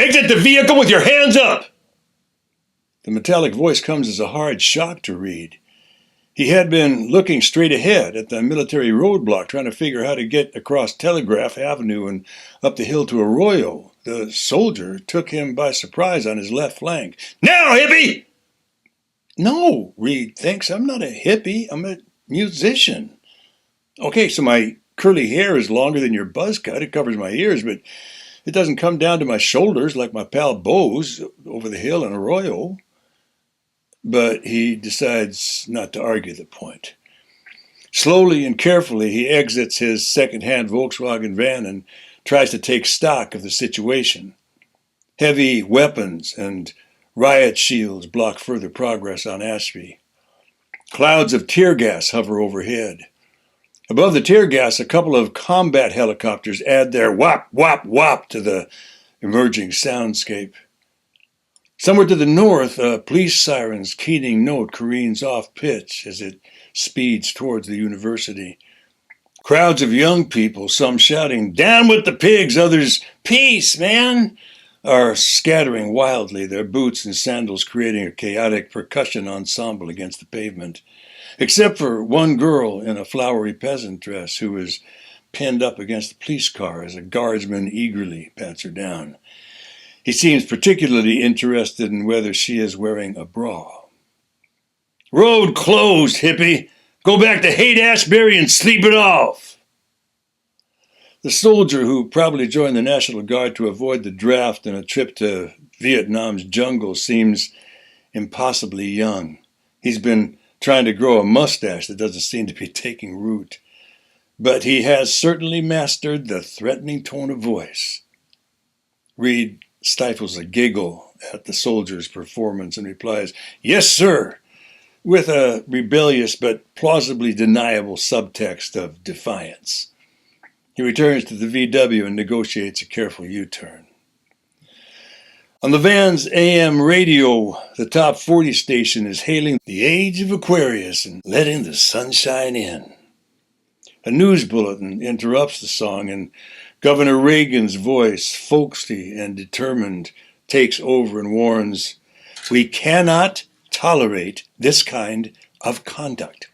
Exit the vehicle with your hands up! The metallic voice comes as a hard shock to Reed. He had been looking straight ahead at the military roadblock, trying to figure how to get across Telegraph Avenue and up the hill to Arroyo. The soldier took him by surprise on his left flank. Now, hippie! No, Reed thinks. I'm not a hippie. I'm a musician. Okay, so my curly hair is longer than your buzz cut. It covers my ears, but it doesn't come down to my shoulders like my pal Bo's over the hill in Arroyo. But he decides not to argue the point. Slowly and carefully, he exits his second-hand Volkswagen van and tries to take stock of the situation. Heavy weapons and riot shields block further progress on Ashby. Clouds of tear gas hover overhead. Above the tear gas, a couple of combat helicopters add their whop, whop, whop to the emerging soundscape. Somewhere to the north, a police siren's keening note careens off pitch as it speeds towards the university. Crowds of young people, some shouting, "Down with the pigs," others, "Peace, man," are scattering wildly, their boots and sandals creating a chaotic percussion ensemble against the pavement. Except for one girl in a flowery peasant dress who is pinned up against the police car as a guardsman eagerly pats her down. He seems particularly interested in whether she is wearing a bra. "Road closed, hippie. Go back to Haight-Ashbury and sleep it off." The soldier, who probably joined the National Guard to avoid the draft and a trip to Vietnam's jungle, seems impossibly young. He's been trying to grow a mustache that doesn't seem to be taking root. But he has certainly mastered the threatening tone of voice. Reed stifles a giggle at the soldier's performance and replies, "Yes, sir," with a rebellious but plausibly deniable subtext of defiance. He returns to the VW and negotiates a careful U-turn. On the van's AM radio, the top 40 station is hailing the age of Aquarius and letting the sunshine in. A news bulletin interrupts the song, and Governor Reagan's voice, folksy and determined, takes over and warns, "We cannot tolerate this kind of conduct."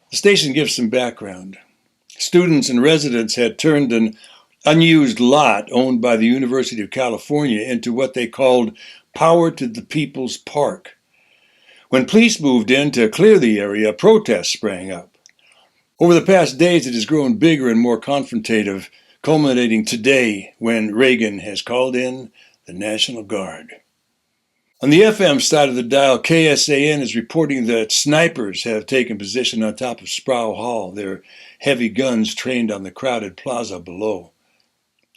The station gives some background. Students and residents had turned an unused lot owned by the University of California into what they called Power to the People's Park. When police moved in to clear the area, protests sprang up. Over the past days, it has grown bigger and more confrontative, culminating today when Reagan has called in the National Guard. On the FM side of the dial, KSAN is reporting that snipers have taken position on top of Sproul Hall, their heavy guns trained on the crowded plaza below.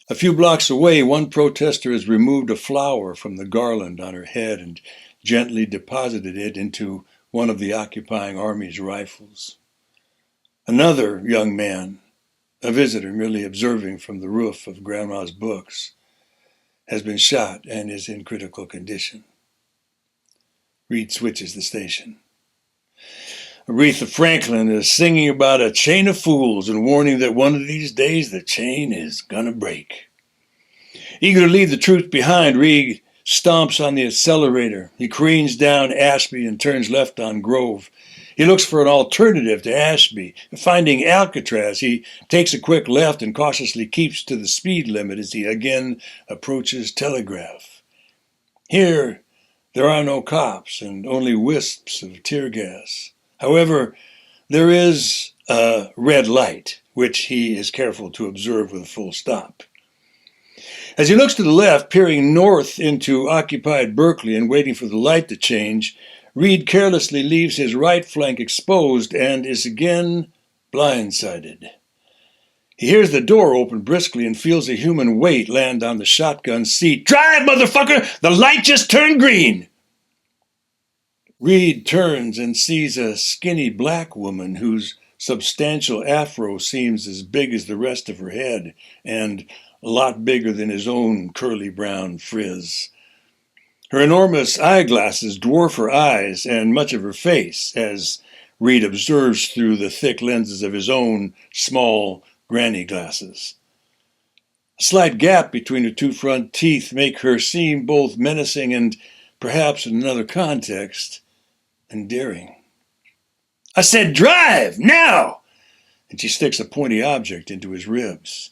A few blocks away, one protester has removed a flower from the garland on her head and gently deposited it into one of the occupying army's rifles. Another young man, a visitor merely observing from the roof of Grandma's books, has been shot and is in critical condition. Reed switches the station. Aretha Franklin is singing about a chain of fools and warning that one of these days the chain is gonna break. Eager to leave the truth behind, Reed stomps on the accelerator. He careens down Ashby and turns left on Grove. He looks for an alternative to Ashby. Finding Alcatraz, he takes a quick left and cautiously keeps to the speed limit as he again approaches Telegraph. Here, there are no cops and only wisps of tear gas. However, there is a red light, which he is careful to observe with a full stop. As he looks to the left, peering north into occupied Berkeley and waiting for the light to change, Reed carelessly leaves his right flank exposed and is again blindsided. He hears the door open briskly and feels a human weight land on the shotgun seat. "Drive, motherfucker! The light just turned green!" Reed turns and sees a skinny black woman whose substantial afro seems as big as the rest of her head and a lot bigger than his own curly brown frizz. Her enormous eyeglasses dwarf her eyes and much of her face, as Reed observes through the thick lenses of his own small granny glasses. A slight gap between her two front teeth make her seem both menacing and, perhaps in another context, endearing. I said, drive, now! And she sticks a pointy object into his ribs.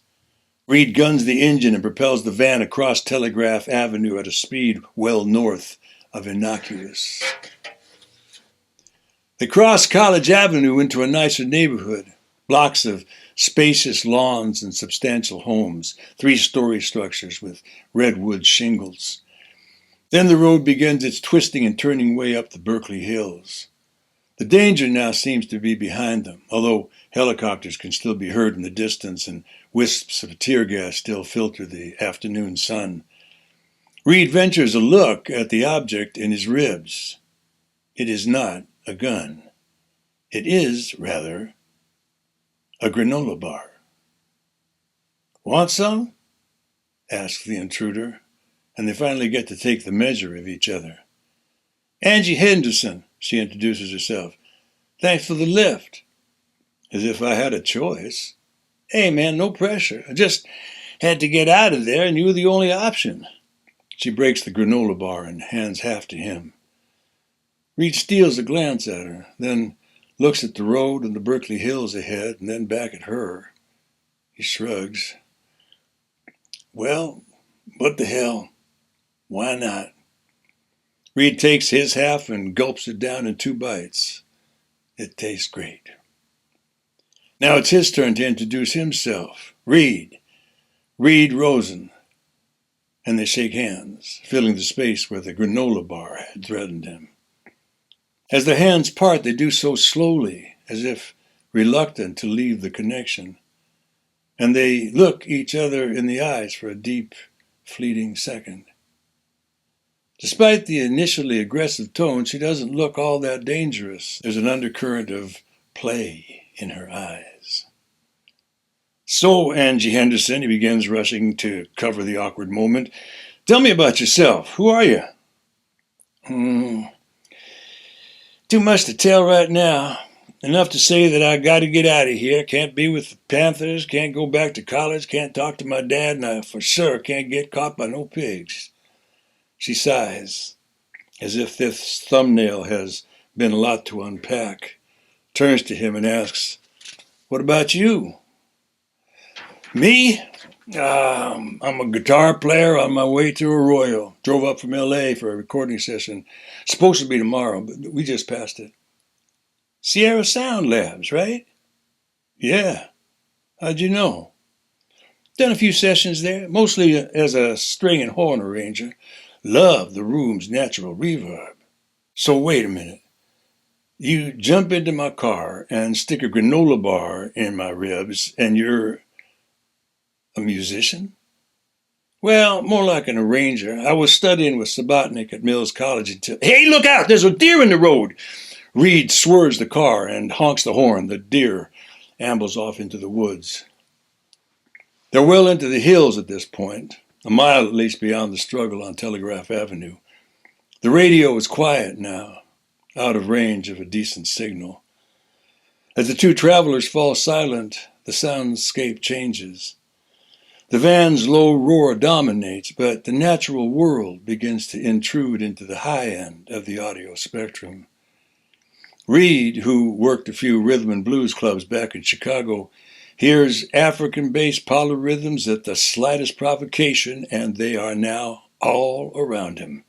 Reed guns the engine and propels the van across Telegraph Avenue at a speed well north of innocuous. They cross College Avenue into a nicer neighborhood, blocks of spacious lawns and substantial homes, 3-story structures with redwood shingles. Then the road begins its twisting and turning way up the Berkeley hills. The danger now seems to be behind them, although helicopters can still be heard in the distance and wisps of tear gas still filter the afternoon sun. Reed ventures a look at the object in his ribs. It is not a gun. It is, rather, a granola bar. Want some? Asks the intruder, and they finally get to take the measure of each other. Angie Henderson, she introduces herself. Thanks for the lift. As if I had a choice. Hey, man, no pressure. I just had to get out of there, and you were the only option. She breaks the granola bar and hands half to him. Reed steals a glance at her, then looks at the road and the Berkeley hills ahead, and then back at her. He shrugs. Well, what the hell? Why not? Reed takes his half and gulps it down in 2 bites. It tastes great. Now it's his turn to introduce himself. Reed Rosen. And they shake hands, filling the space where the granola bar had threatened him. As their hands part, they do so slowly, as if reluctant to leave the connection. And they look each other in the eyes for a deep, fleeting second. Despite the initially aggressive tone, she doesn't look all that dangerous. There's an undercurrent of play in her eyes. So, Angie Henderson, he begins, rushing to cover the awkward moment. Tell me about yourself. Who are you? Too much to tell right now. Enough to say that I got to get out of here. Can't be with the Panthers, can't go back to college, can't talk to my dad, and I for sure can't get caught by no pigs. She sighs, as if this thumbnail has been a lot to unpack, turns to him and asks, what about you? Me? I'm a guitar player on my way to Arroyo. Drove up from L.A. for a recording session. Supposed to be tomorrow, but we just passed it. Sierra Sound Labs, right? Yeah. How'd you know? Done a few sessions there, mostly as a string and horn arranger. Love the room's natural reverb. So wait a minute. You jump into my car and stick a granola bar in my ribs, and you're a musician? Well, more like an arranger. I was studying with Sabatnik at Mills College until... Hey, look out! There's a deer in the road! Reed swerves the car and honks the horn. The deer ambles off into the woods. They're well into the hills at this point, a mile at least beyond the struggle on Telegraph Avenue. The radio is quiet now, out of range of a decent signal. As the two travelers fall silent, the soundscape changes. The van's low roar dominates, but the natural world begins to intrude into the high end of the audio spectrum. Reed, who worked a few rhythm and blues clubs back in Chicago, hears African-based polyrhythms at the slightest provocation, and they are now all around him.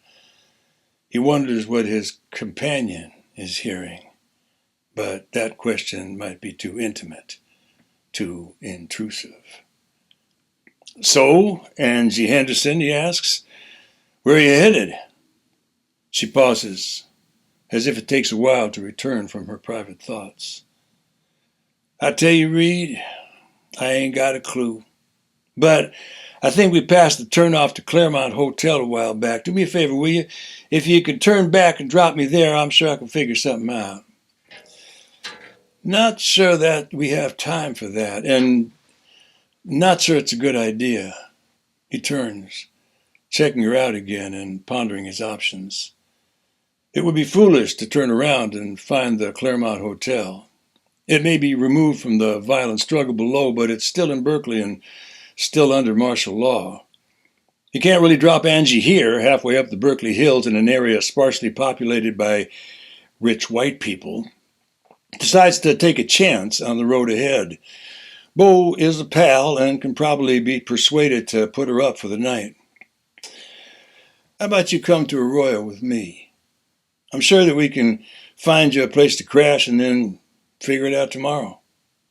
He wonders what his companion is hearing, but that question might be too intimate, too intrusive. So, Angie Henderson, he asks, where are you headed? She pauses, as if it takes a while to return from her private thoughts. I tell you, Reed, I ain't got a clue. But I think we passed the turnoff to Claremont Hotel a while back. Do me a favor, will you? If you could turn back and drop me there, I'm sure I can figure something out. Not sure that we have time for that, and not sure it's a good idea. He turns, checking her out again and pondering his options. It would be foolish to turn around and find the Claremont Hotel. It may be removed from the violent struggle below, but it's still in Berkeley, and still under martial law. He can't really drop Angie here, halfway up the Berkeley Hills in an area sparsely populated by rich white people. Decides to take a chance on the road ahead. Bo is a pal and can probably be persuaded to put her up for the night. How about you come to Arroyo with me? I'm sure that we can find you a place to crash and then figure it out tomorrow.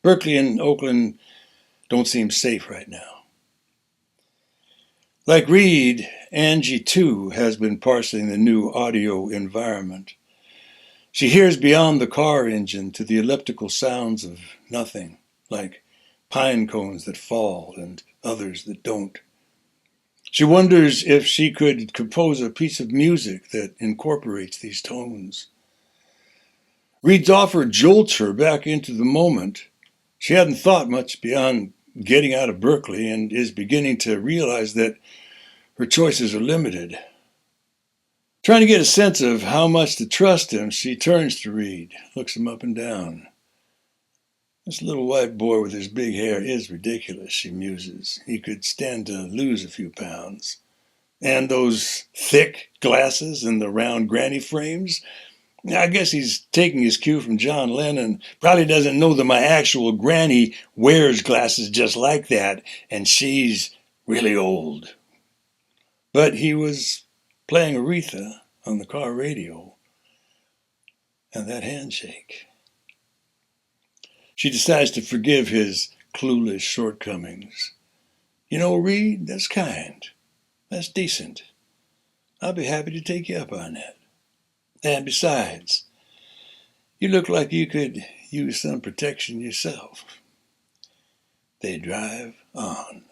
Berkeley and Oakland don't seem safe right now. Like Reed, Angie too has been parsing the new audio environment. She hears beyond the car engine to the elliptical sounds of nothing, like pine cones that fall and others that don't. She wonders if she could compose a piece of music that incorporates these tones. Reed's offer jolts her back into the moment. She hadn't thought much beyond getting out of Berkeley and is beginning to realize that her choices are limited. Trying to get a sense of how much to trust him, she turns to Reed, looks him up and down. This little white boy with his big hair is ridiculous, she muses. He could stand to lose a few pounds. And those thick glasses and the round granny frames? I guess he's taking his cue from John Lennon. Probably doesn't know that my actual granny wears glasses just like that, and she's really old. But he was playing Aretha on the car radio, and that handshake. She decides to forgive his clueless shortcomings. You know, Reed, that's kind. That's decent. I'll be happy to take you up on that. And besides, you look like you could use some protection yourself. They drive on.